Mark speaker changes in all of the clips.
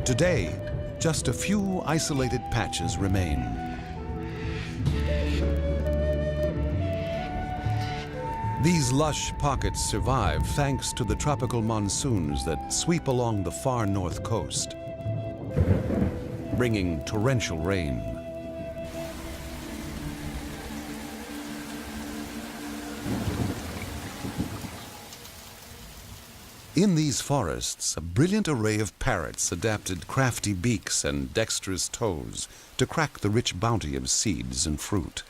Speaker 1: Today, just a few isolated patches remain. These lush pockets survive thanks to the tropical monsoons that sweep along the far north coast, bringing torrential rain. In these forests, a brilliant array of parrots adapted crafty beaks and dexterous toes to crack the rich bounty of seeds and fruit.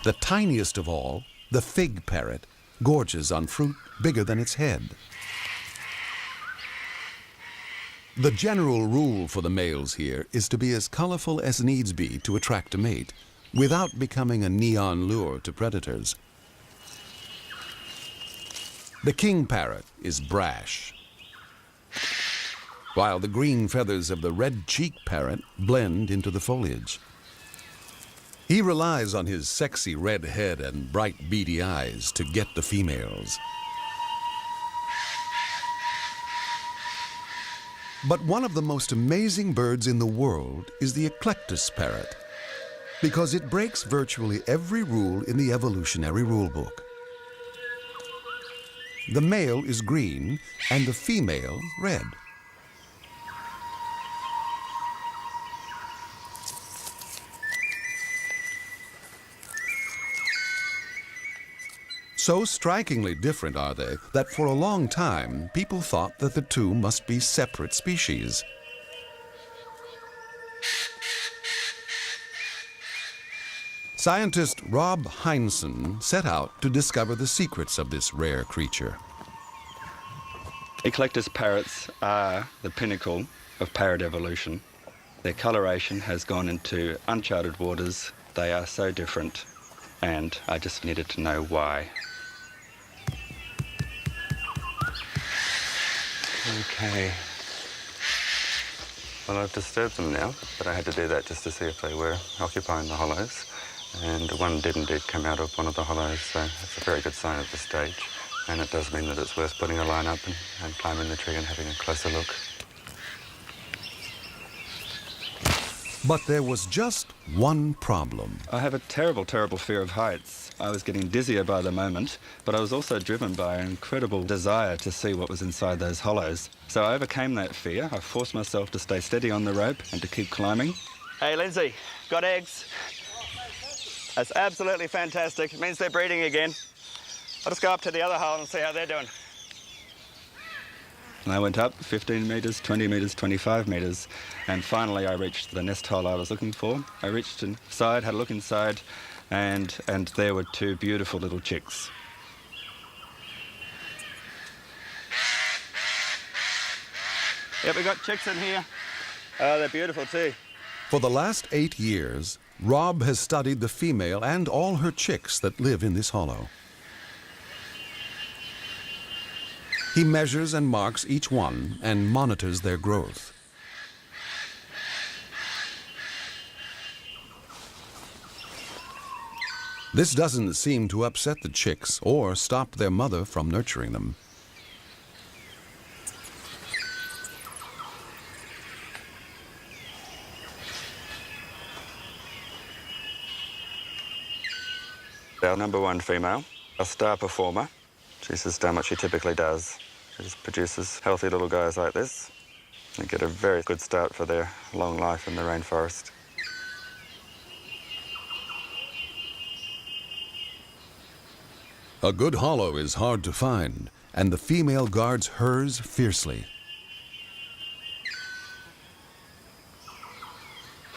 Speaker 1: The tiniest of all, the fig parrot, gorges on fruit bigger than its head. The general rule for the males here is to be as colorful as needs be to attract a mate, without becoming a neon lure to predators. The king parrot is brash, while the green feathers of the red-cheeked parrot blend into the foliage. He relies on his sexy red head and bright beady eyes to get the females. But one of the most amazing birds in the world is the eclectus parrot, because it breaks virtually every rule in the evolutionary rulebook. The male is green and the female red. So strikingly different are they that for a long time people thought that the two must be separate species. Scientist Rob Heinsohn set out to discover the secrets of this rare creature.
Speaker 2: Eclectus parrots are the pinnacle of parrot evolution. Their coloration has gone into uncharted waters. They are so different, and I just needed to know why.
Speaker 3: Okay. Well, I've disturbed them now, but I had to do that just to see if they were occupying the hollows. And one did indeed come out of one of the hollows, so it's a very good sign at this stage. And it does mean that it's worth putting a line up and climbing the tree and having a closer look.
Speaker 1: But there was just one problem.
Speaker 2: I have a terrible, terrible fear of heights. I was getting dizzier by the moment, but I was also driven by an incredible desire to see what was inside those hollows. So I overcame that fear. I forced myself to stay steady on the rope and to keep climbing. Hey, Lindsay, got eggs? That's absolutely fantastic. It means they're breeding again. I'll just go up to the other hole and see how they're doing. And I went up 15 metres, 20 metres, 25 metres, and finally I reached the nest hole I was looking for. I reached inside, had a look inside, and there were two beautiful little chicks. Yep, we got chicks in here. Oh, they're beautiful too.
Speaker 1: For the last 8 years, Rob has studied the female and all her chicks that live in this hollow. He measures and marks each one and monitors their growth. This doesn't seem to upset the chicks or stop their mother from nurturing them.
Speaker 3: Our number one female, a star performer. She's just done what she typically does. She just produces healthy little guys like this and get a very good start for their long life in the rainforest.
Speaker 1: A good hollow is hard to find, and the female guards hers fiercely.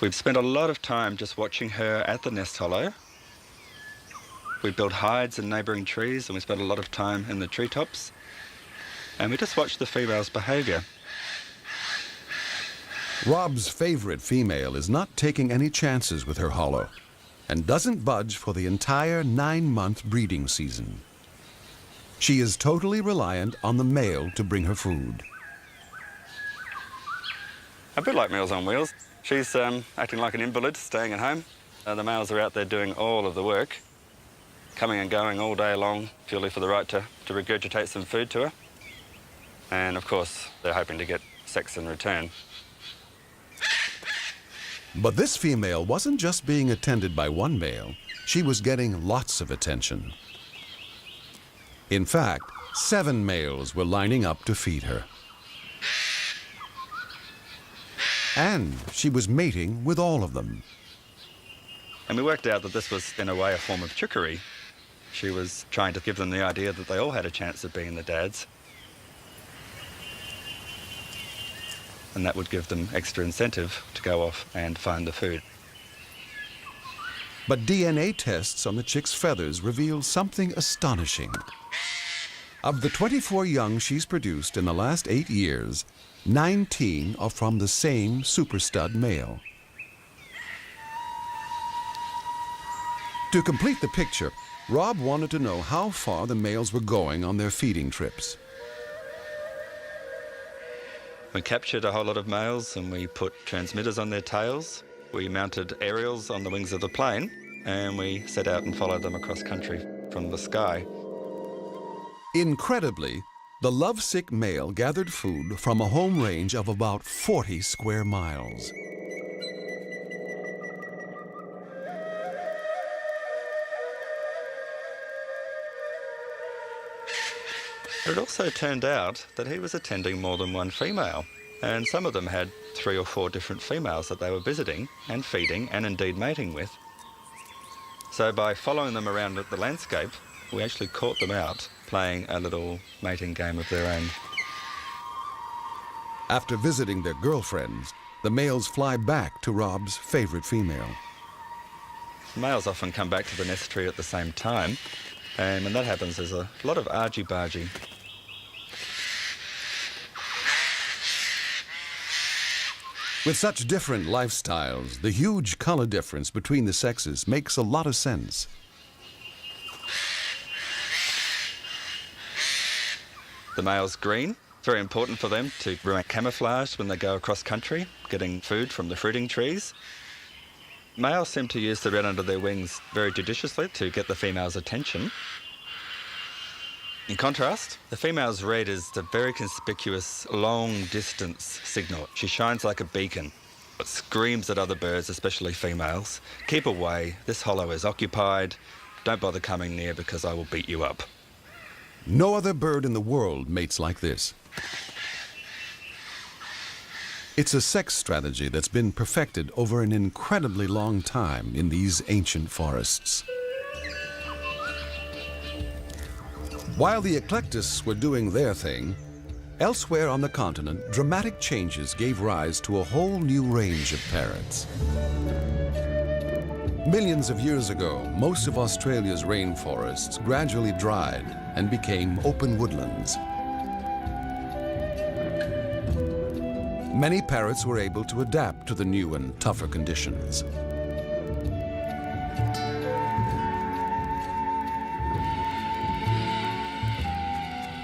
Speaker 2: We've spent a lot of time just watching her at the nest hollow. We built hides in neighbouring trees, and we spent a lot of time in the treetops. And we just watched the female's behaviour.
Speaker 1: Rob's favorite female is not taking any chances with her hollow and doesn't budge for the entire 9-month breeding season. She is totally reliant on the male to bring her food.
Speaker 3: A bit like Meals on Wheels. She's acting like an invalid, staying at home. The males are out there doing all of the work.
Speaker 2: coming and going all day long, purely for the right to regurgitate some food to her. And of course, they're hoping to get sex in return.
Speaker 1: But this female wasn't just being attended by one male, she was getting lots of attention. In fact, 7 males were lining up to feed her. And she was mating with all of them.
Speaker 2: And we worked out that this was, in a way, a form of trickery. She was trying to give them the idea that they all had a chance of being the dads. And that would give them extra incentive to go off and find the food.
Speaker 1: But DNA tests on the chick's feathers reveal something astonishing. Of the 24 young she's produced in the last 8 years, 19 are from the same super stud male. To complete the picture, Rob wanted to know how far the males were going on their feeding trips.
Speaker 2: We captured a whole lot of males and we put transmitters on their tails. We mounted aerials on the wings of the plane and we set out and followed them across country from the sky.
Speaker 1: Incredibly, the lovesick male gathered food from a home range of about 40 square miles.
Speaker 2: It also turned out that he was attending more than one female, and some of them had 3 or 4 different females that they were visiting and feeding and indeed mating with. So by following them around the landscape, we actually caught them out playing a little mating game of their own.
Speaker 1: After visiting their girlfriends, the males fly back to Rob's favorite female.
Speaker 2: Males often come back to the nest tree at the same time, and when that happens, there's a lot of argy-bargy.
Speaker 1: With such different lifestyles, the huge color difference between the sexes makes a lot of sense.
Speaker 2: The male's green. Very important for them to remain camouflaged when they go across country, getting food from the fruiting trees. Males seem to use the red under their wings very judiciously to get the female's attention. In contrast, the female's red is the very conspicuous long-distance signal. She shines like a beacon. It screams at other birds, especially females, "Keep away, this hollow is occupied. Don't bother coming near because I will beat you up."
Speaker 1: No other bird in the world mates like this. It's a sex strategy that's been perfected over an incredibly long time in these ancient forests. While the eclectists were doing their thing, elsewhere on the continent, dramatic changes gave rise to a whole new range of parrots. Millions of years ago, most of Australia's rainforests gradually dried and became open woodlands. Many parrots were able to adapt to the new and tougher conditions.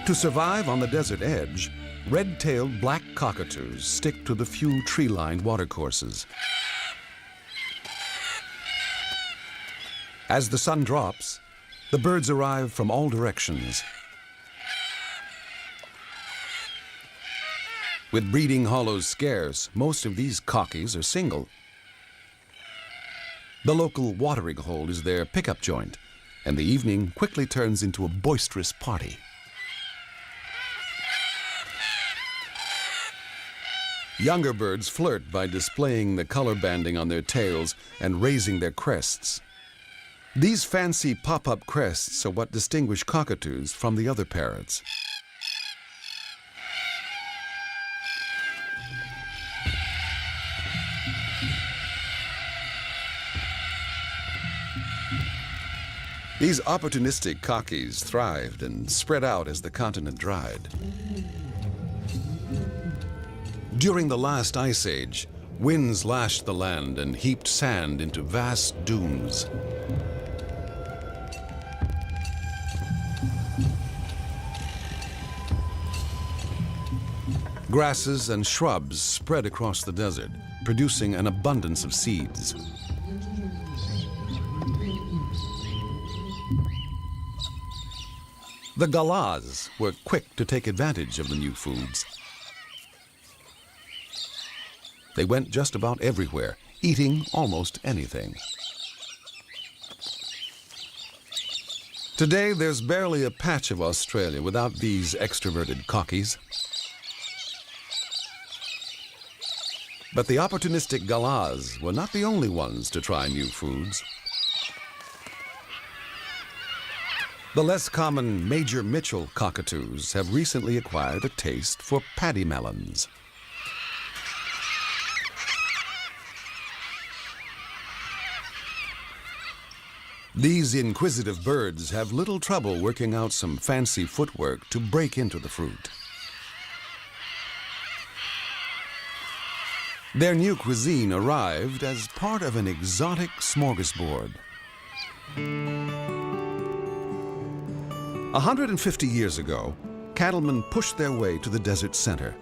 Speaker 1: To survive on the desert edge, red-tailed black cockatoos stick to the few tree-lined watercourses. As the sun drops, the birds arrive from all directions. With breeding hollows scarce, most of these cockies are single. The local watering hole is their pickup joint, and the evening quickly turns into a boisterous party. Younger birds flirt by displaying the color banding on their tails and raising their crests. These fancy pop-up crests are what distinguish cockatoos from the other parrots. These opportunistic cockies thrived and spread out as the continent dried. During the last ice age, winds lashed the land and heaped sand into vast dunes. Grasses and shrubs spread across the desert, producing an abundance of seeds. The galahs were quick to take advantage of the new foods. They went just about everywhere, eating almost anything. Today, there's barely a patch of Australia without these extroverted cockies. But the opportunistic galahs were not the only ones to try new foods. The less common Major Mitchell cockatoos have recently acquired a taste for paddy melons. These inquisitive birds have little trouble working out some fancy footwork to break into the fruit. Their new cuisine arrived as part of an exotic smorgasbord. 150 years ago, cattlemen pushed their way to the desert center.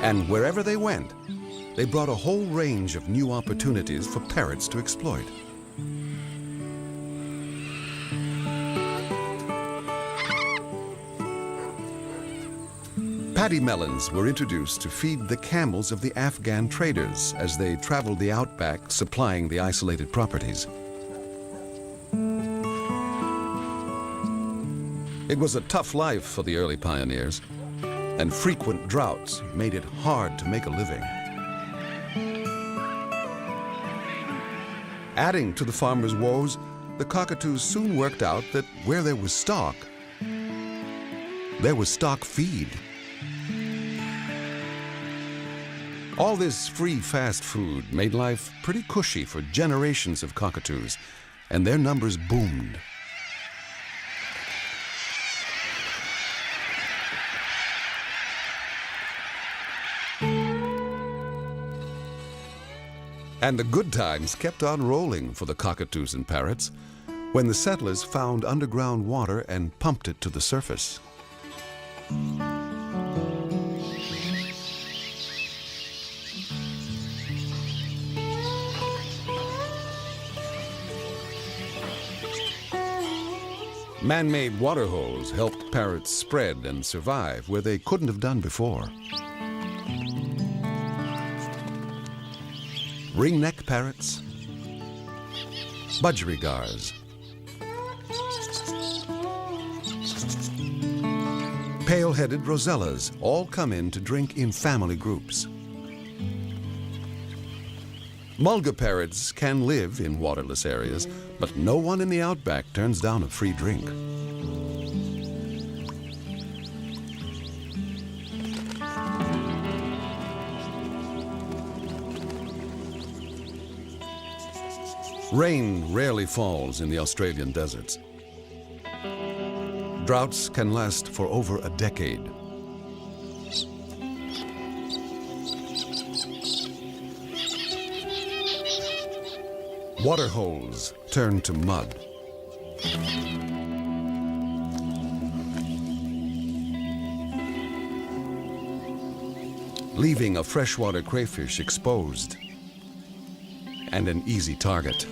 Speaker 1: And wherever they went, they brought a whole range of new opportunities for parrots to exploit. Paddy melons were introduced to feed the camels of the Afghan traders as they traveled the outback, supplying the isolated properties. It was a tough life for the early pioneers, and frequent droughts made it hard to make a living. Adding to the farmers' woes, the cockatoos soon worked out that where there was stock feed. All this free fast food made life pretty cushy for generations of cockatoos, and their numbers boomed. And the good times kept on rolling for the cockatoos and parrots when the settlers found underground water and pumped it to the surface. Man-made water holes helped parrots spread and survive where they couldn't have done before. Ringneck parrots, budgerigars, pale-headed rosellas all come in to drink in family groups. Mulga parrots can live in waterless areas, but no one in the outback turns down a free drink. Rain rarely falls in the Australian deserts. Droughts can last for over a decade. Water holes turn to mud. Leaving a freshwater crayfish exposed and an easy target.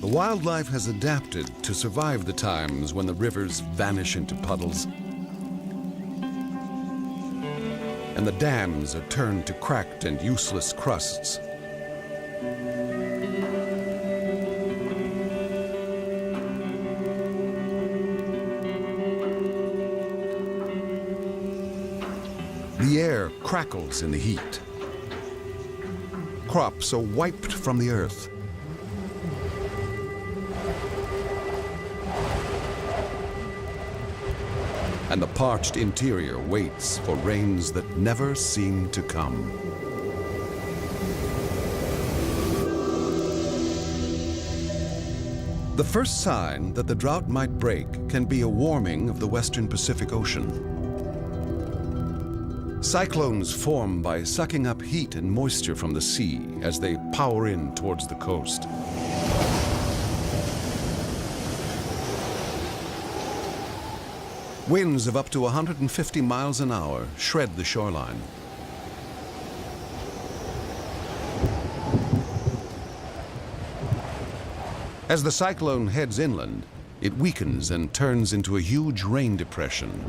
Speaker 1: The wildlife has adapted to survive the times when the rivers vanish into puddles and the dams are turned to cracked and useless crusts. The air crackles in the heat. Crops are wiped from the earth. And the parched interior waits for rains that never seem to come. The first sign that the drought might break can be a warming of the western Pacific Ocean. Cyclones form by sucking up heat and moisture from the sea as they power in towards the coast. Winds of up to 150 miles an hour shred the shoreline. As the cyclone heads inland, it weakens and turns into a huge rain depression.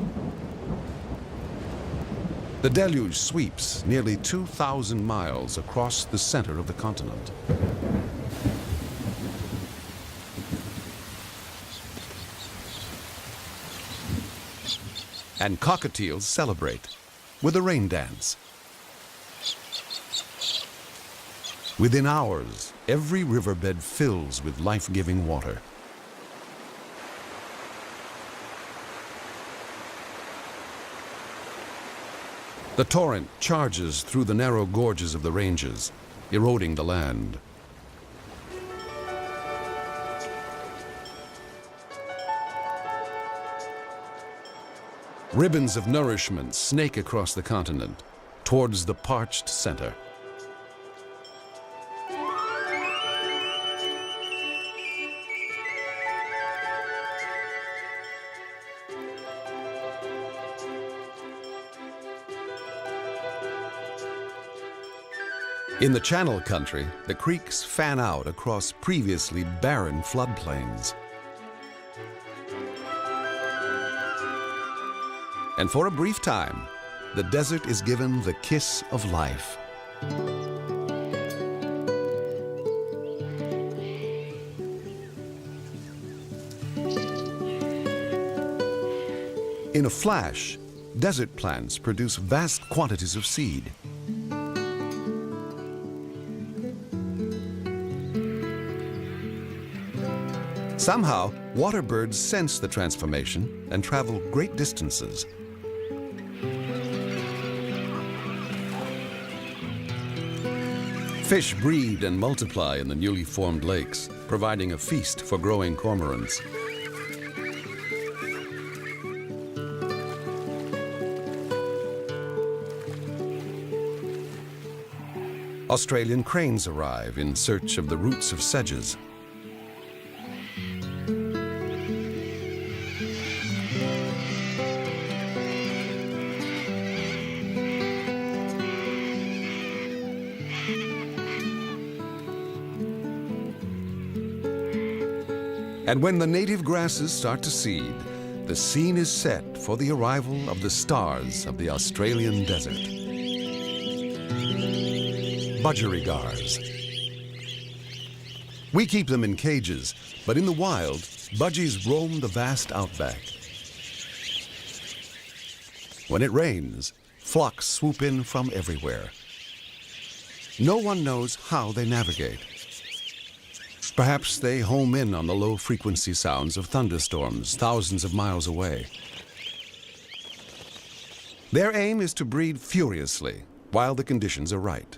Speaker 1: The deluge sweeps nearly 2,000 miles across the center of the continent. And cockatiels celebrate with a rain dance. Within hours, every riverbed fills with life-giving water. The torrent charges through the narrow gorges of the ranges, eroding the land. Ribbons of nourishment snake across the continent towards the parched center. In the Channel Country, the creeks fan out across previously barren floodplains. And for a brief time, the desert is given the kiss of life. In a flash, desert plants produce vast quantities of seed. Somehow, water birds sense the transformation and travel great distances. Fish breed and multiply in the newly formed lakes, providing a feast for growing cormorants. Australian cranes arrive in search of the roots of sedges. And when the native grasses start to seed, the scene is set for the arrival of the stars of the Australian desert. Budgerigars. We keep them in cages, but in the wild, budgies roam the vast outback. When it rains, flocks swoop in from everywhere. No one knows how they navigate. Perhaps they home in on the low-frequency sounds of thunderstorms thousands of miles away. Their aim is to breed furiously while the conditions are right.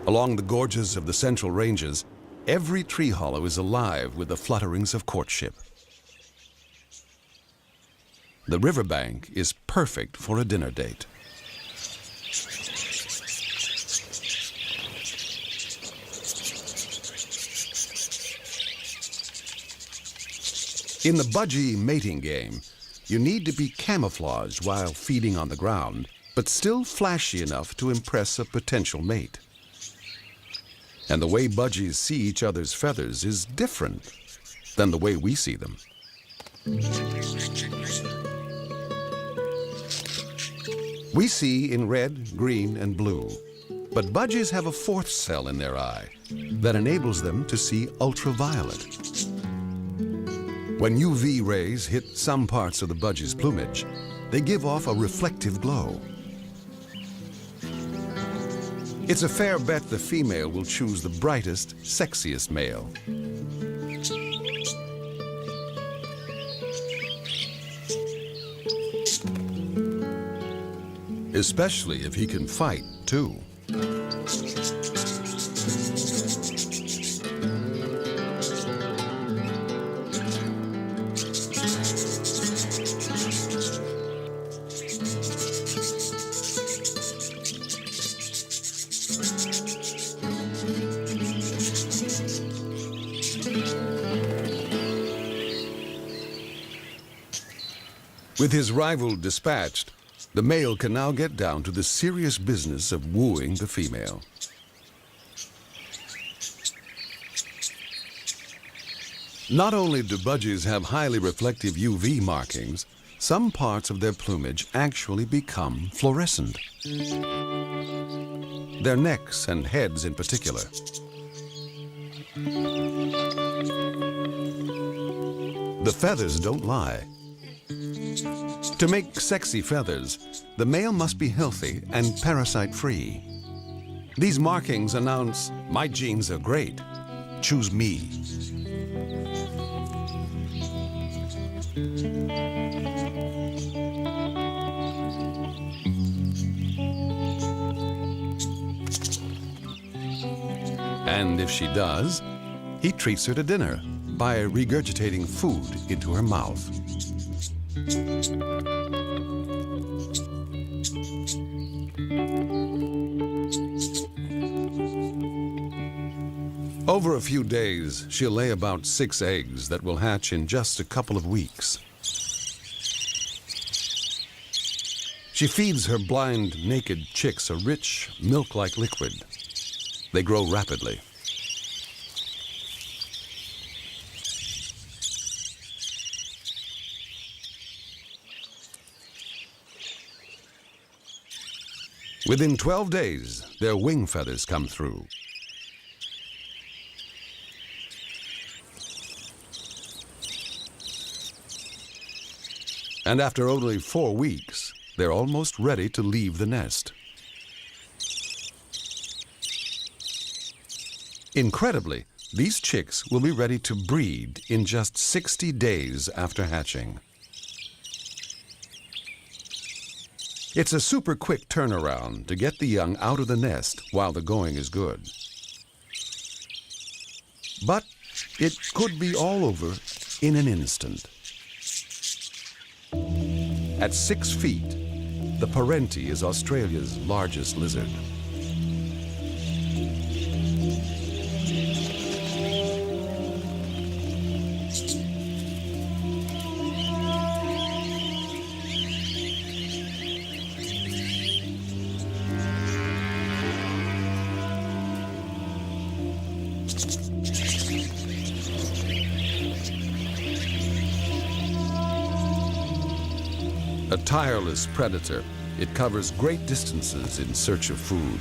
Speaker 1: Along the gorges of the central ranges, every tree hollow is alive with the flutterings of courtship. The riverbank is perfect for a dinner date. In the budgie mating game, you need to be camouflaged while feeding on the ground, but still flashy enough to impress a potential mate. And the way budgies see each other's feathers is different than the way we see them. We see in red, green, and blue, but budgies have a fourth cell in their eye that enables them to see ultraviolet. When UV rays hit some parts of the budgie's plumage, they give off a reflective glow. It's a fair bet the female will choose the brightest, sexiest male. Especially if he can fight, too. With his rival dispatched, the male can now get down to the serious business of wooing the female. Not only do budgies have highly reflective UV markings, some parts of their plumage actually become fluorescent. Their necks and heads in particular. The feathers don't lie. To make sexy feathers, the male must be healthy and parasite-free. These markings announce, "My genes are great. Choose me." And if she does, he treats her to dinner by regurgitating food into her mouth. Over a few days, she'll lay about 6 eggs that will hatch in just a couple of weeks. She feeds her blind, naked chicks a rich, milk-like liquid. They grow rapidly. Within 12 days, their wing feathers come through. And after only 4 weeks, they're almost ready to leave the nest. Incredibly, these chicks will be ready to breed in just 60 days after hatching. It's a super quick turnaround to get the young out of the nest while the going is good. But it could be all over in an instant. At 6 feet, the Parrot is Australia's largest lizard. A tireless predator, it covers great distances in search of food.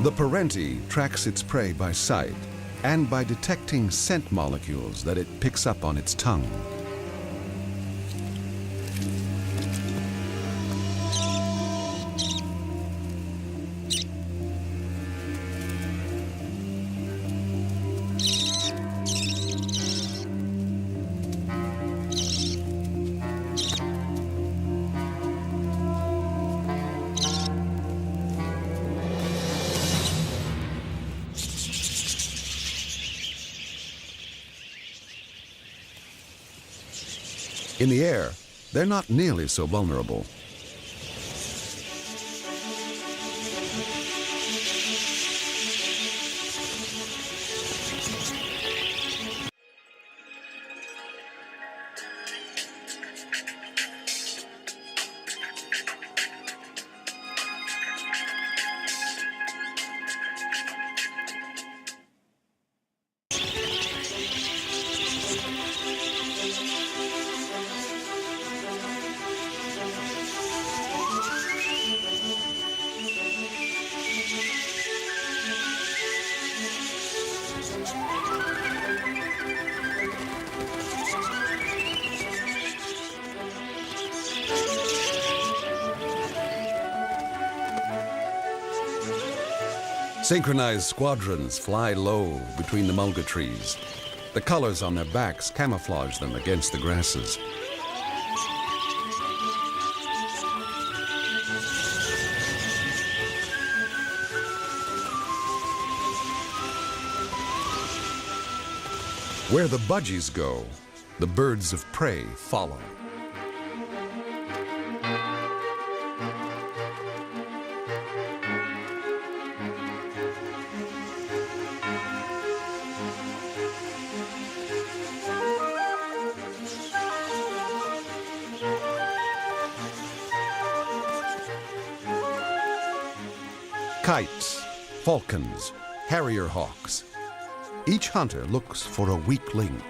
Speaker 1: The Parrot tracks its prey by sight and by detecting scent molecules that it picks up on its tongue. In the air, they're not nearly so vulnerable. Synchronized squadrons fly low between the mulga trees. The colors on their backs camouflage them against the grasses. Where the budgies go, the birds of prey follow. Kites, falcons, harrier hawks. Each hunter looks for a weak link.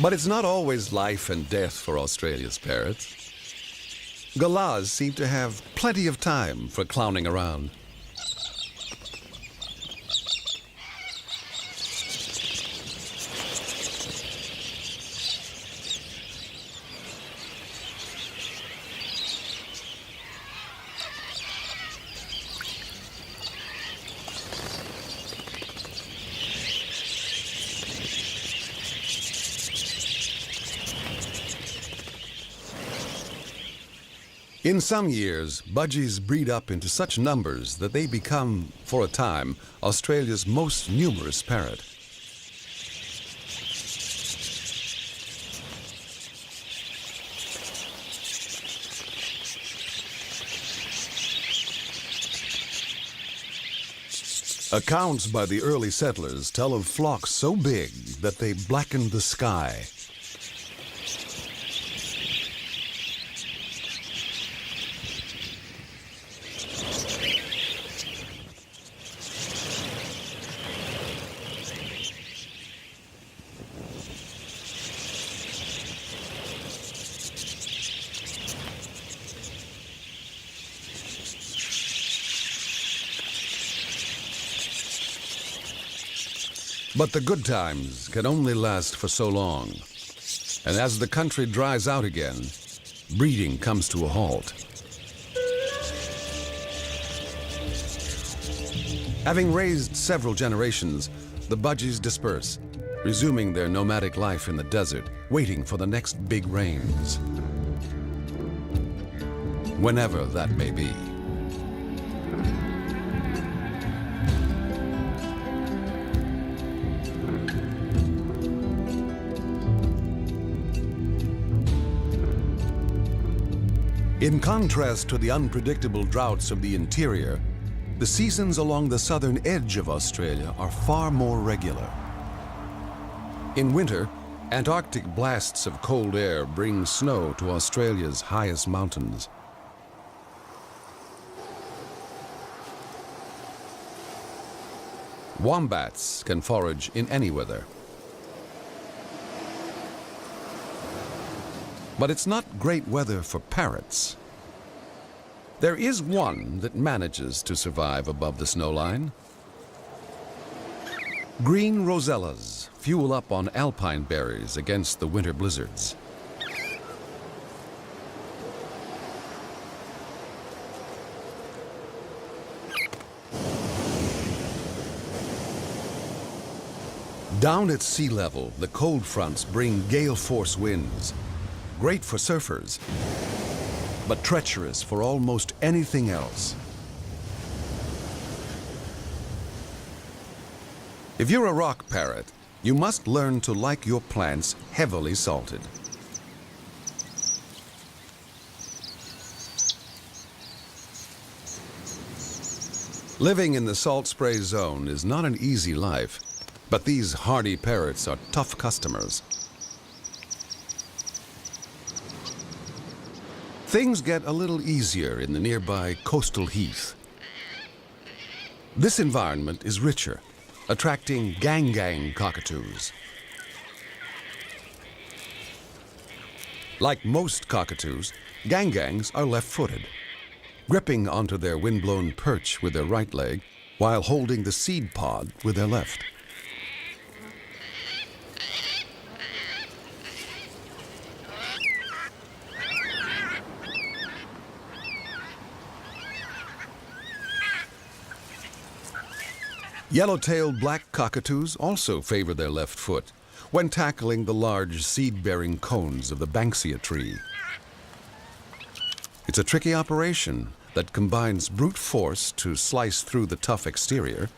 Speaker 1: But it's not always life and death for Australia's parrots. Galahs seem to have plenty of time for clowning around. In some years, budgies breed up into such numbers that they become, for a time, Australia's most numerous parrot. Accounts by the early settlers tell of flocks so big that they blackened the sky. But the good times can only last for so long. And as the country dries out again, breeding comes to a halt. Having raised several generations, the budgies disperse, resuming their nomadic life in the desert, waiting for the next big rains. Whenever that may be. In contrast to the unpredictable droughts of the interior, the seasons along the southern edge of Australia are far more regular. In winter, Antarctic blasts of cold air bring snow to Australia's highest mountains. Wombats can forage in any weather. But it's not great weather for parrots. There is one that manages to survive above the snowline. Green rosellas fuel up on alpine berries against the winter blizzards. Down at sea level, the cold fronts bring gale-force winds. Great for surfers, but treacherous for almost anything else. If you're a rock parrot, you must learn to like your plants heavily salted. Living in the salt spray zone is not an easy life, but these hardy parrots are tough customers. Things get a little easier in the nearby coastal heath. This environment is richer, attracting gang cockatoos. Like most cockatoos, gangs are left-footed, gripping onto their windblown perch with their right leg while holding the seed pod with their left. Yellow-tailed black cockatoos also favor their left foot when tackling the large seed-bearing cones of the banksia tree. It's a tricky operation that combines brute force to slice through the tough exterior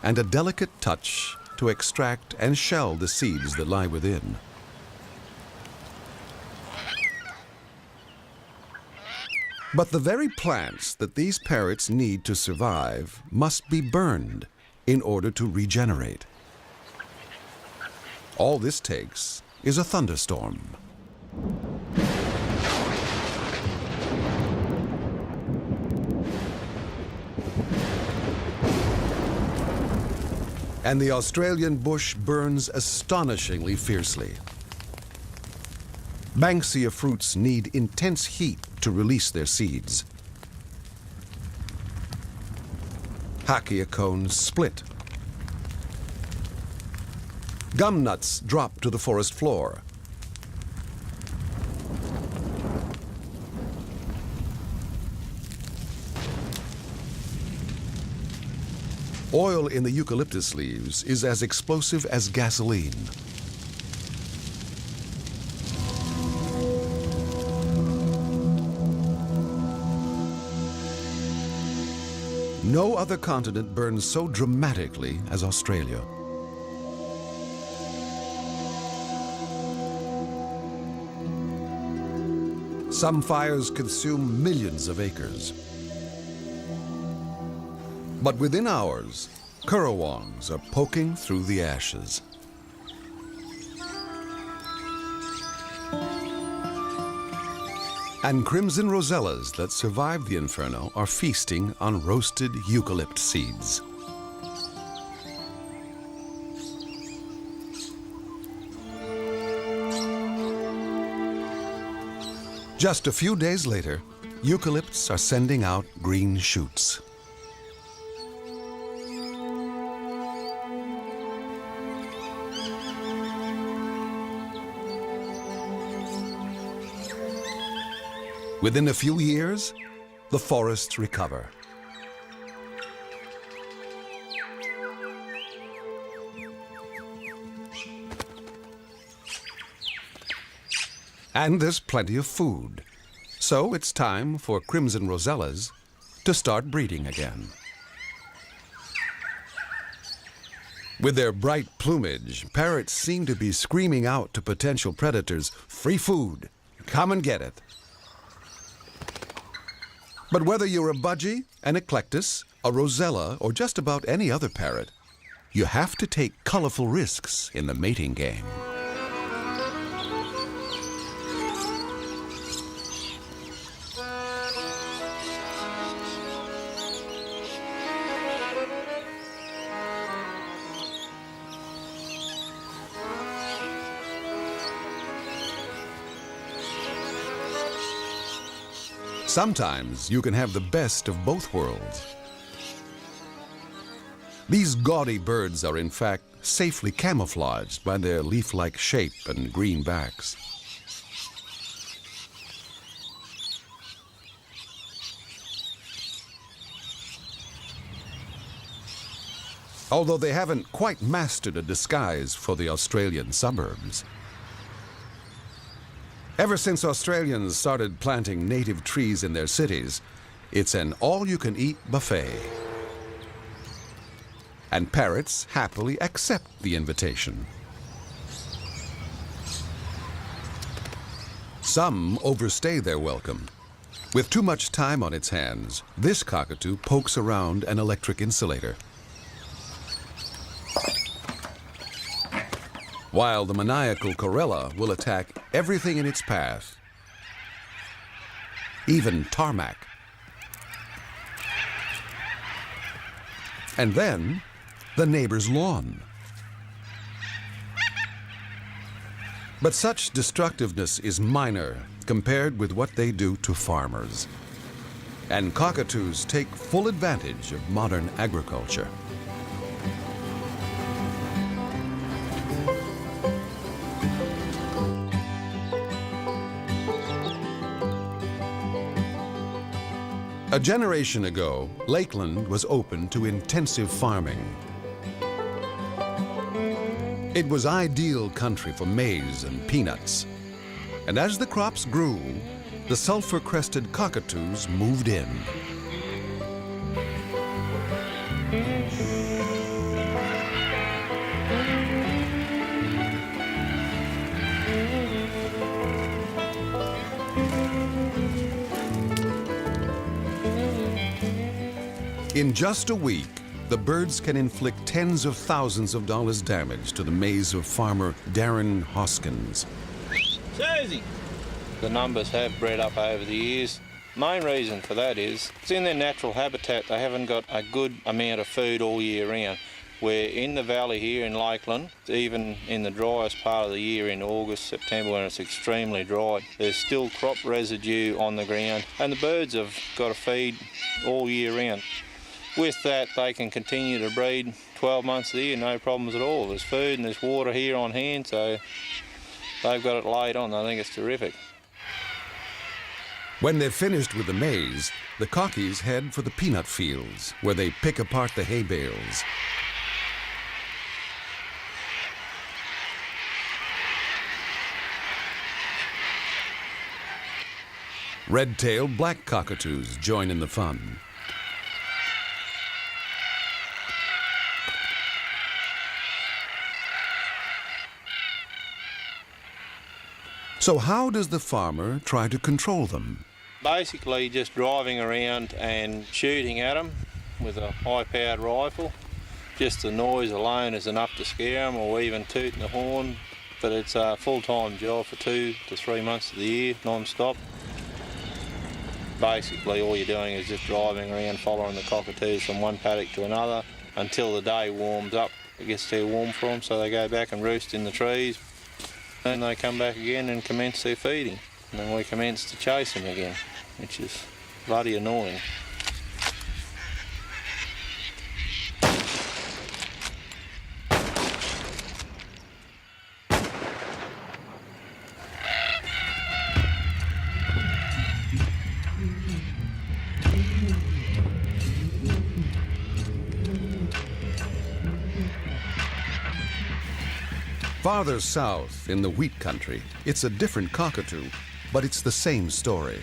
Speaker 1: and a delicate touch to extract and shell the seeds that lie within. But the very plants that these parrots need to survive must be burned in order to regenerate. All this takes is a thunderstorm. And the Australian bush burns astonishingly fiercely. Banksia fruits need intense heat to release their seeds. Hakea cones split. Gum nuts drop to the forest floor. Oil in the eucalyptus leaves is as explosive as gasoline. No other continent burns so dramatically as Australia. Some fires consume millions of acres. But within hours, currawongs are poking through the ashes. And crimson rosellas that survived the inferno are feasting on roasted eucalypt seeds. Just a few days later, eucalypts are sending out green shoots. Within a few years, the forests recover. And there's plenty of food. So it's time for crimson rosellas to start breeding again. With their bright plumage, parrots seem to be screaming out to potential predators, "Free food! Come and get it!" But whether you're a budgie, an eclectus, a rosella, or just about any other parrot, you have to take colorful risks in the mating game. Sometimes you can have the best of both worlds. These gaudy birds are in fact safely camouflaged by their leaf-like shape and green backs. Although they haven't quite mastered a disguise for the Australian suburbs. Ever since Australians started planting native trees in their cities, it's an all-you-can-eat buffet. And parrots happily accept the invitation. Some overstay their welcome. With too much time on its hands, this cockatoo pokes around an electric insulator. While the maniacal corella will attack everything in its path, even tarmac. And then, the neighbor's lawn. But such destructiveness is minor compared with what they do to farmers. And cockatoos take full advantage of modern agriculture. A generation ago, Lakeland was open to intensive farming. It was ideal country for maize and peanuts. And as the crops grew, the sulfur-crested cockatoos moved in. In just a week, the birds can inflict tens of thousands of dollars damage to the maize of farmer Darren Hoskins.
Speaker 4: Susie! The numbers have bred up over the years. Main reason for that is it's in their natural habitat. They haven't got a good amount of food all year round. We're in the valley here in Lakeland, even in the driest part of the year in August, September when it's extremely dry, there's still crop residue on the ground and the birds have got to feed all year round. With that, they can continue to breed 12 months of the year, no problems at all. There's food and there's water here on hand, so they've got it laid on. I think it's terrific.
Speaker 1: When they're finished with the maize, the cockies head for the peanut fields, where they pick apart the hay bales. Red-tailed black cockatoos join in the fun. So how does the farmer try to control them?
Speaker 4: Basically just driving around and shooting at them with a high-powered rifle. Just the noise alone is enough to scare them, or even tooting the horn. But it's a full-time job for 2 to 3 months of the year, non-stop. Basically all you're doing is just driving around following the cockatoos from one paddock to another until the day warms up. It gets too warm for them, so they go back and roost in the trees. Then they come back again and commence their feeding. And then we commence to chase them again, which is bloody annoying.
Speaker 1: Farther south, in the wheat country, it's a different cockatoo, but it's the same story.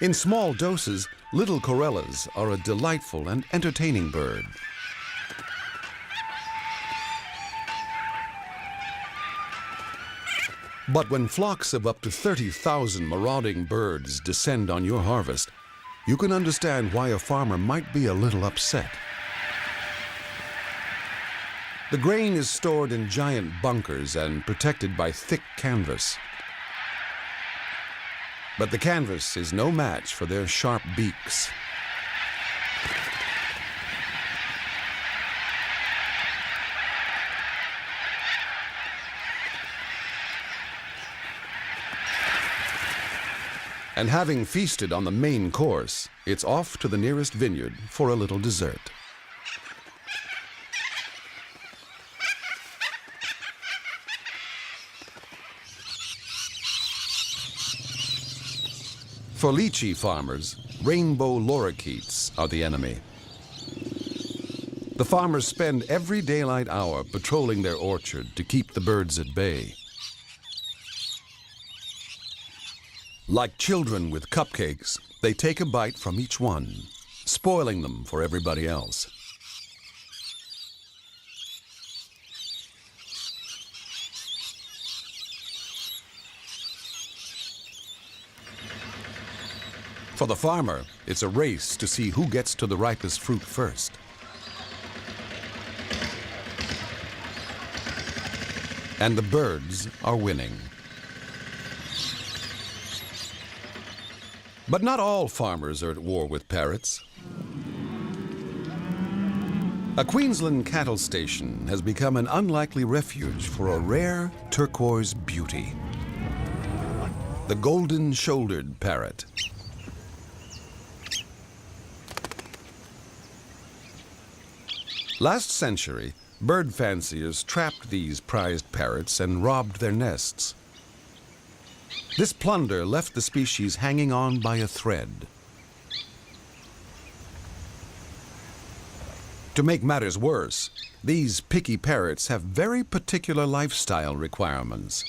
Speaker 1: In small doses, little corellas are a delightful and entertaining bird. But when flocks of up to 30,000 marauding birds descend on your harvest, you can understand why a farmer might be a little upset. The grain is stored in giant bunkers and protected by thick canvas. But the canvas is no match for their sharp beaks. And having feasted on the main course, it's off to the nearest vineyard for a little dessert. For lychee farmers, rainbow lorikeets are the enemy. The farmers spend every daylight hour patrolling their orchard to keep the birds at bay. Like children with cupcakes, they take a bite from each one, spoiling them for everybody else. For the farmer, it's a race to see who gets to the ripest fruit first. And the birds are winning. But not all farmers are at war with parrots. A Queensland cattle station has become an unlikely refuge for a rare turquoise beauty, the golden-shouldered parrot. Last century, bird fanciers trapped these prized parrots and robbed their nests. This plunder left the species hanging on by a thread. To make matters worse, these picky parrots have very particular lifestyle requirements.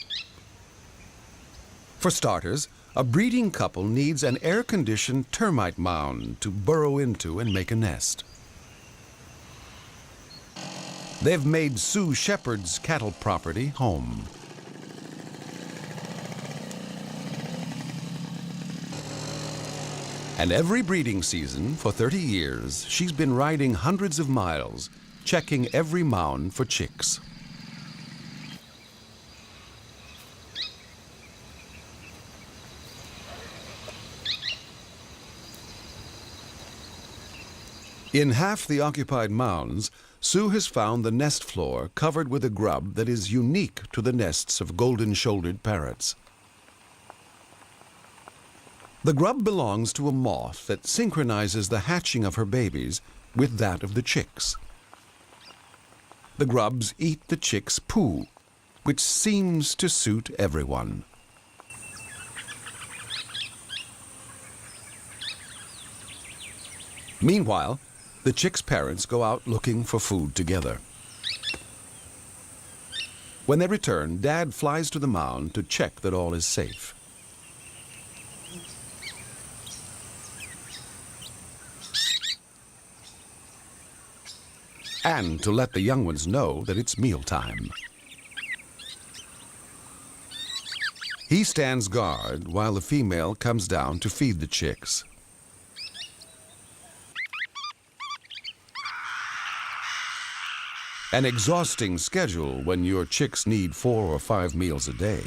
Speaker 1: For starters, a breeding couple needs an air-conditioned termite mound to burrow into and make a nest. They've made Sue Shepherd's cattle property home. And every breeding season for 30 years, she's been riding hundreds of miles, checking every mound for chicks. In half the occupied mounds, Sue has found the nest floor covered with a grub that is unique to the nests of golden-shouldered parrots. The grub belongs to a moth that synchronizes the hatching of her babies with that of the chicks. The grubs eat the chicks' poo, which seems to suit everyone. Meanwhile, the chicks' parents go out looking for food together. When they return, Dad flies to the mound to check that all is safe. And to let the young ones know that it's mealtime. He stands guard while the female comes down to feed the chicks. An exhausting schedule when your chicks need 4 or 5 meals a day.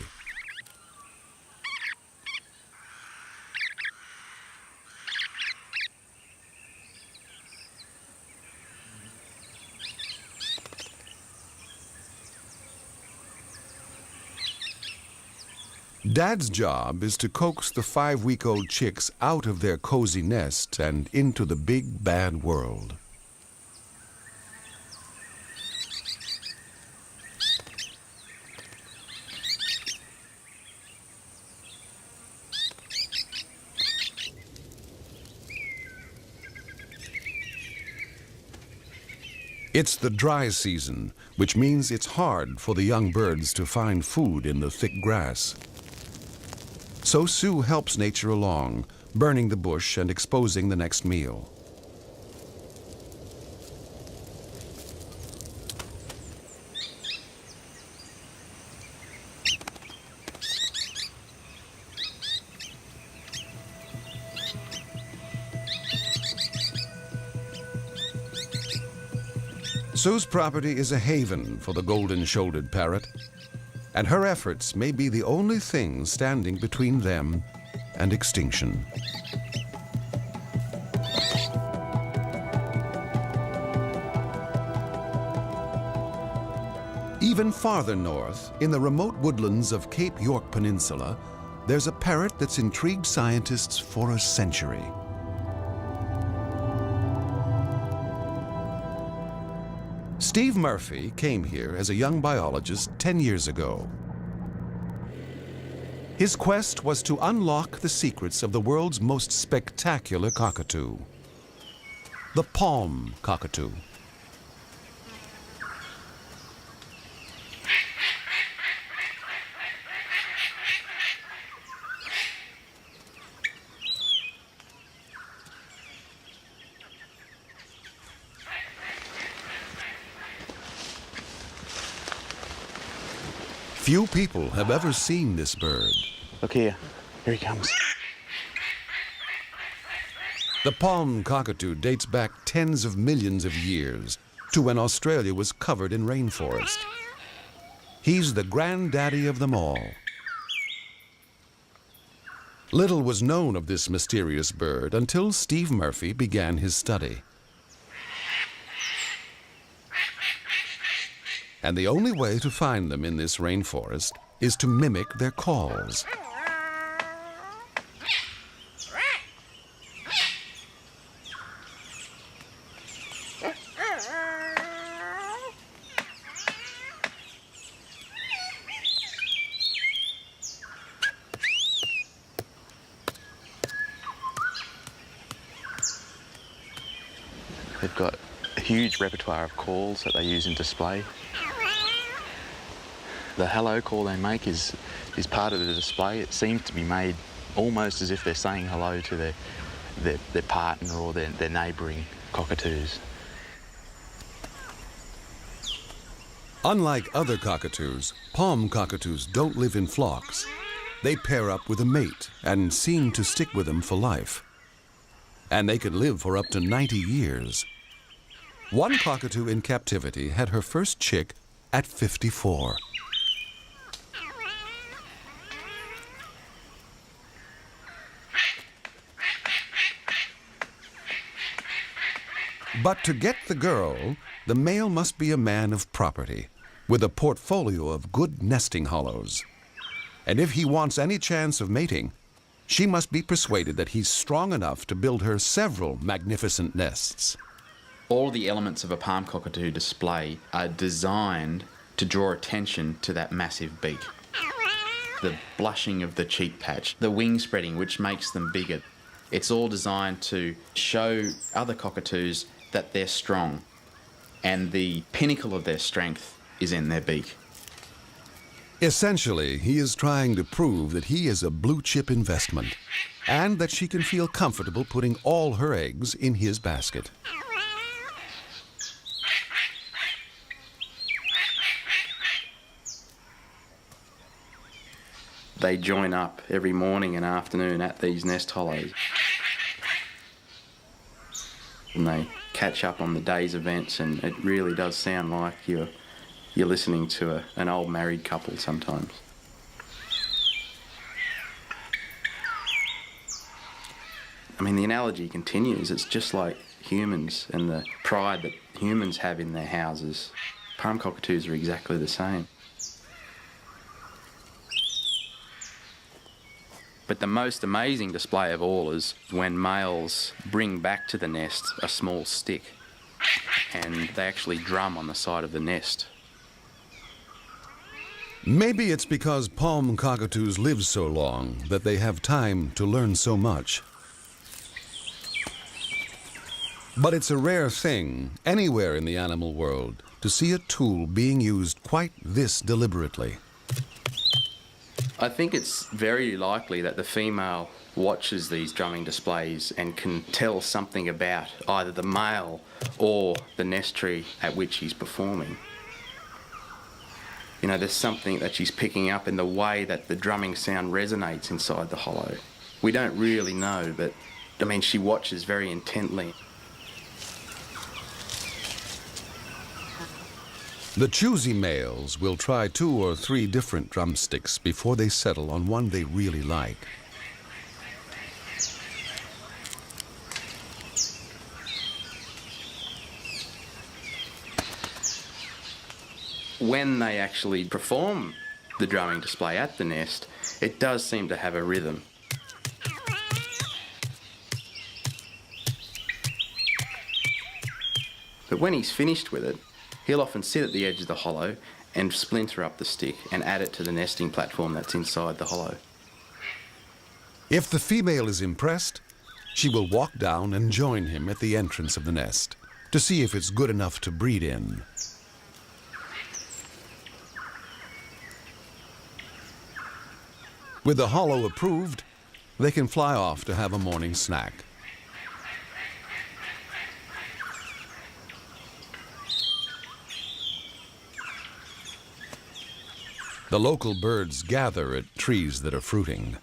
Speaker 1: Dad's job is to coax the 5-week-old chicks out of their cozy nest and into the big bad world. It's the dry season, which means it's hard for the young birds to find food in the thick grass. So Sue helps nature along, burning the bush and exposing the next meal. Sue's property is a haven for the golden-shouldered parrot, and her efforts may be the only thing standing between them and extinction. Even farther north, in the remote woodlands of Cape York Peninsula, there's a parrot that's intrigued scientists for a century. Steve Murphy came here as a young biologist 10 years ago. His quest was to unlock the secrets of the world's most spectacular cockatoo, the palm cockatoo. Few people have ever seen this bird.
Speaker 5: Look here. Here he comes.
Speaker 1: The palm cockatoo dates back tens of millions of years to when Australia was covered in rainforest. He's the granddaddy of them all. Little was known of this mysterious bird until Steve Murphy began his study. And the only way to find them in this rainforest is to mimic their calls.
Speaker 5: They've got a huge repertoire of calls that they use in display. The hello call they make is is part of the display. It seems to be made almost as if they're saying hello to their partner or their neighbouring cockatoos.
Speaker 1: Unlike other cockatoos, palm cockatoos don't live in flocks. They pair up with a mate and seem to stick with them for life. And they can live for up to 90 years. One cockatoo in captivity had her first chick at 54. But to get the girl, the male must be a man of property, with a portfolio of good nesting hollows. And if he wants any chance of mating, she must be persuaded that he's strong enough to build her several magnificent nests.
Speaker 6: All the elements of a palm cockatoo display are designed to draw attention to that massive beak. The blushing of the cheek patch, the wing spreading, which makes them bigger. It's all designed to show other cockatoos that they're strong, and the pinnacle of their strength is in their beak.
Speaker 1: Essentially, he is trying to prove that he is a blue-chip investment and that she can feel comfortable putting all her eggs in his basket.
Speaker 6: They join up every morning and afternoon at these nest hollows. And they catch up on the day's events, and it really does sound like you're listening to an old married couple sometimes. I mean, the analogy continues. It's just like humans and the pride that humans have in their houses. Palm cockatoos are exactly the same. But the most amazing display of all is when males bring back to the nest a small stick, and they actually drum on the side of the nest.
Speaker 1: Maybe it's because palm cockatoos live so long that they have time to learn so much. But it's a rare thing anywhere in the animal world to see a tool being used quite this deliberately.
Speaker 6: I think it's very likely that the female watches these drumming displays and can tell something about either the male or the nest tree at which he's performing. You know, there's something that she's picking up in the way that the drumming sound resonates inside the hollow. We don't really know, but I mean, she watches very intently.
Speaker 1: The choosy males will try 2 or 3 different drumsticks before they settle on one they really like.
Speaker 6: When they actually perform the drumming display at the nest, it does seem to have a rhythm. But when he's finished with it, he'll often sit at the edge of the hollow and splinter up the stick and add it to the nesting platform that's inside the hollow.
Speaker 1: If the female is impressed, she will walk down and join him at the entrance of the nest to see if it's good enough to breed in. With the hollow approved, they can fly off to have a morning snack. The local birds gather at trees that are fruiting.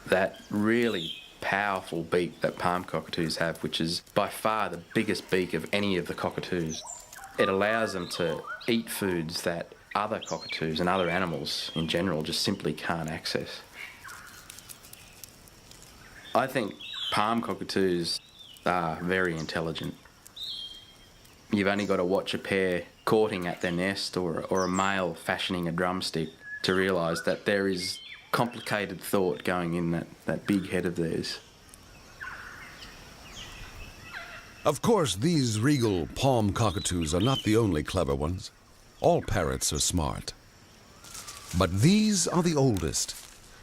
Speaker 6: That really powerful beak that palm cockatoos have, which is by far the biggest beak of any of the cockatoos, it allows them to eat foods that other cockatoos and other animals in general just simply can't access. I think palm cockatoos are very intelligent. You've only got to watch a pair courting at their nest or a male fashioning a drumstick to realise that there is complicated thought going in that big head of theirs.
Speaker 1: Of course, these regal palm cockatoos are not the only clever ones. All parrots are smart. But these are the oldest,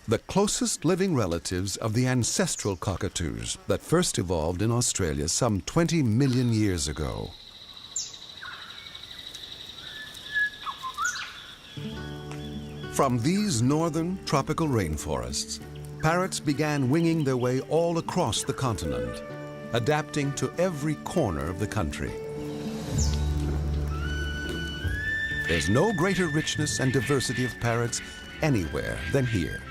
Speaker 1: the closest living relatives of the ancestral cockatoos that first evolved in Australia some 20 million years ago. From these northern tropical rainforests, parrots began winging their way all across the continent, adapting to every corner of the country. There's no greater richness and diversity of parrots anywhere than here.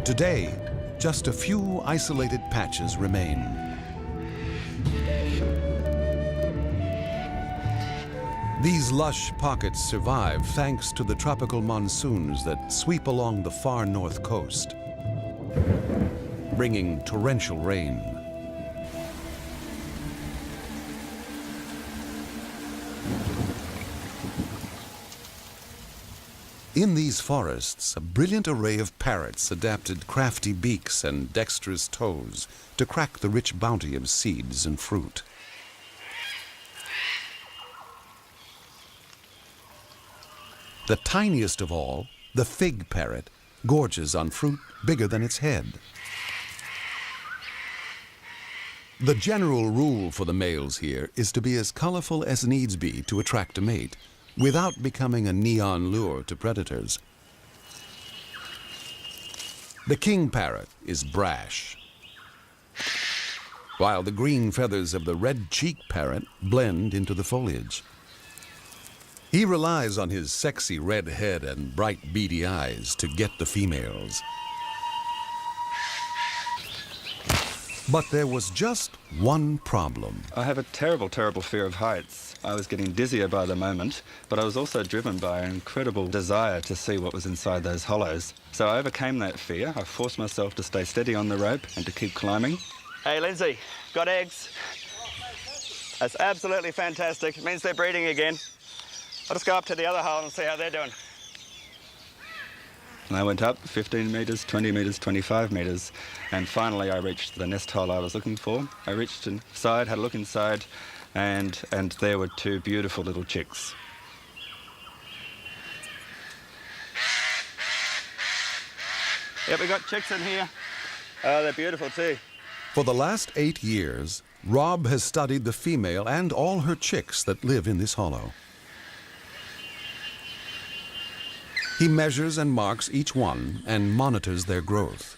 Speaker 1: Today, just a few isolated patches remain. These lush pockets survive thanks to the tropical monsoons that sweep along the far north coast, bringing torrential rain. In these forests, a brilliant array of parrots adapted crafty beaks and dexterous toes to crack the rich bounty of seeds and fruit. The tiniest of all, the fig parrot, gorges on fruit bigger than its head. The general rule for the males here is to be as colorful as needs be to attract a mate, without becoming a neon lure to predators. The king parrot is brash, while the green feathers of the red-cheek parrot blend into the foliage. He relies on his sexy red head and bright beady eyes to get the females. But there was just one problem.
Speaker 2: I have a terrible, terrible fear of heights. I was getting dizzier by the moment, but I was also driven by an incredible desire to see what was inside those hollows. So I overcame that fear. I forced myself to stay steady on the rope and to keep climbing. Hey, Lindsay, got eggs? That's absolutely fantastic. It means they're breeding again. I'll just go up to the other hole and see how they're doing. And I went up 15 metres, 20 metres, 25 metres, and finally I reached the nest hole I was looking for. I reached inside, had a look inside, and there were two beautiful little chicks. Yep, we got chicks in here. Oh, they're beautiful too.
Speaker 1: For the last 8 years, Rob has studied the female and all her chicks that live in this hollow. He measures and marks each one and monitors their growth.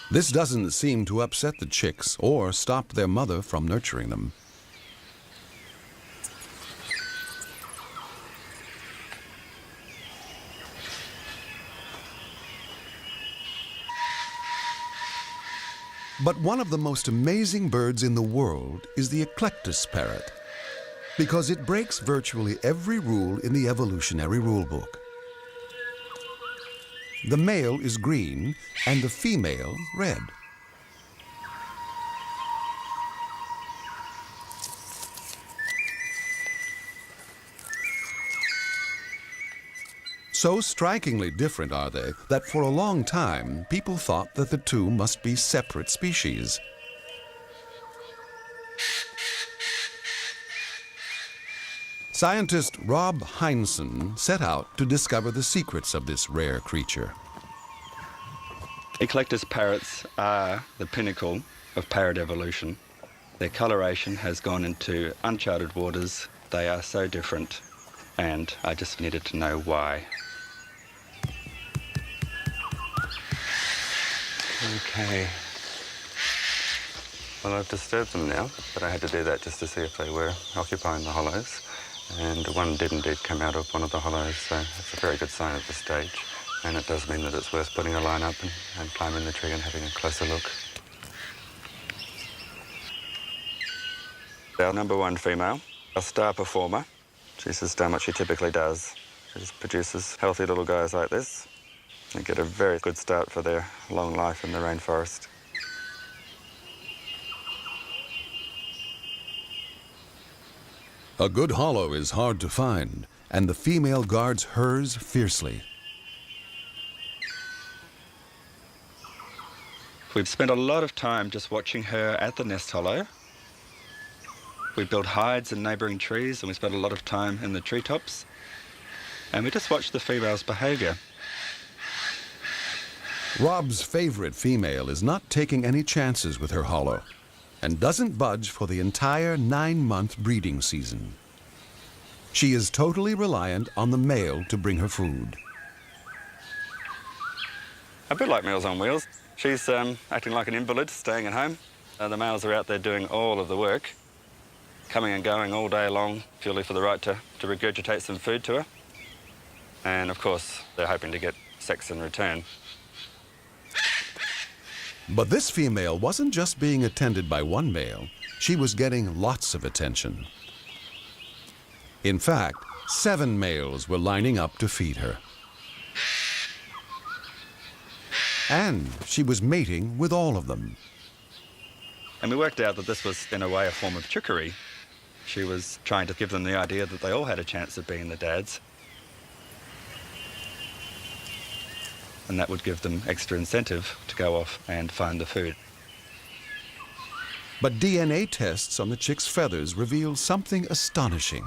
Speaker 1: This doesn't seem to upset the chicks or stop their mother from nurturing them. But one of the most amazing birds in the world is the eclectus parrot, because it breaks virtually every rule in the evolutionary rulebook. The male is green and the female red. So strikingly different are they that for a long time people thought that the two must be separate species. Scientist Rob Heinsohn set out to discover the secrets of this rare creature.
Speaker 2: Eclectus parrots are the pinnacle of parrot evolution. Their coloration has gone into uncharted waters. They are so different, and I just needed to know why.
Speaker 3: Okay. Well, I've disturbed them now, but I had to do that just to see if they were occupying the hollows. And one did indeed come out of one of the hollows, so it's a very good sign at this stage. And it does mean that it's worth putting a line up and climbing the tree and having a closer look. Our number one female, a star performer. She's just done what she typically does. She just produces healthy little guys like this. They get a very good start for their long life in the rainforest.
Speaker 1: A good hollow is hard to find, and the female guards hers fiercely.
Speaker 2: We've spent a lot of time just watching her at the nest hollow. We built hides in neighbouring trees, and we spent a lot of time in the treetops. And we just watched the female's behaviour.
Speaker 1: Rob's favorite female is not taking any chances with her hollow, and doesn't budge for the entire 9-month breeding season. She is totally reliant on the male to bring her food.
Speaker 2: A bit like Meals on Wheels. She's acting like an invalid, staying at home. The males are out there doing all of the work, coming and going all day long, purely for the right to regurgitate some food to her. And of course, they're hoping to get sex in return.
Speaker 1: But this female wasn't just being attended by one male. She was getting lots of attention. In fact, 7 males were lining up to feed her. And she was mating with all of them.
Speaker 2: And we worked out that this was, in a way, a form of trickery. She was trying to give them the idea that they all had a chance of being the dads. And that would give them extra incentive to go off and find the food.
Speaker 1: But DNA tests on the chick's feathers revealed something astonishing.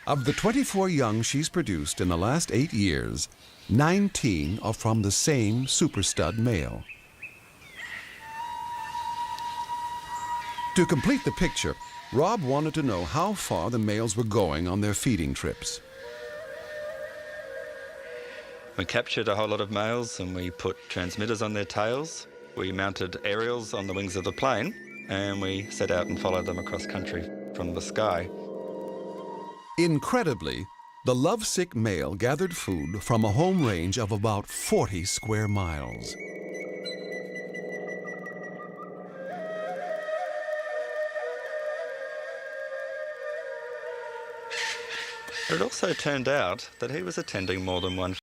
Speaker 1: Of the 24 young she's produced in the last 8 years, 19 are from the same super stud male. To complete the picture, Rob wanted to know how far the males were going on their feeding trips.
Speaker 2: We captured a whole lot of males and we put transmitters on their tails. We mounted aerials on the wings of the plane and we set out and followed them across country from the sky.
Speaker 1: Incredibly, the lovesick male gathered food from a home range of about 40 square miles.
Speaker 2: It also turned out that he was attending more than one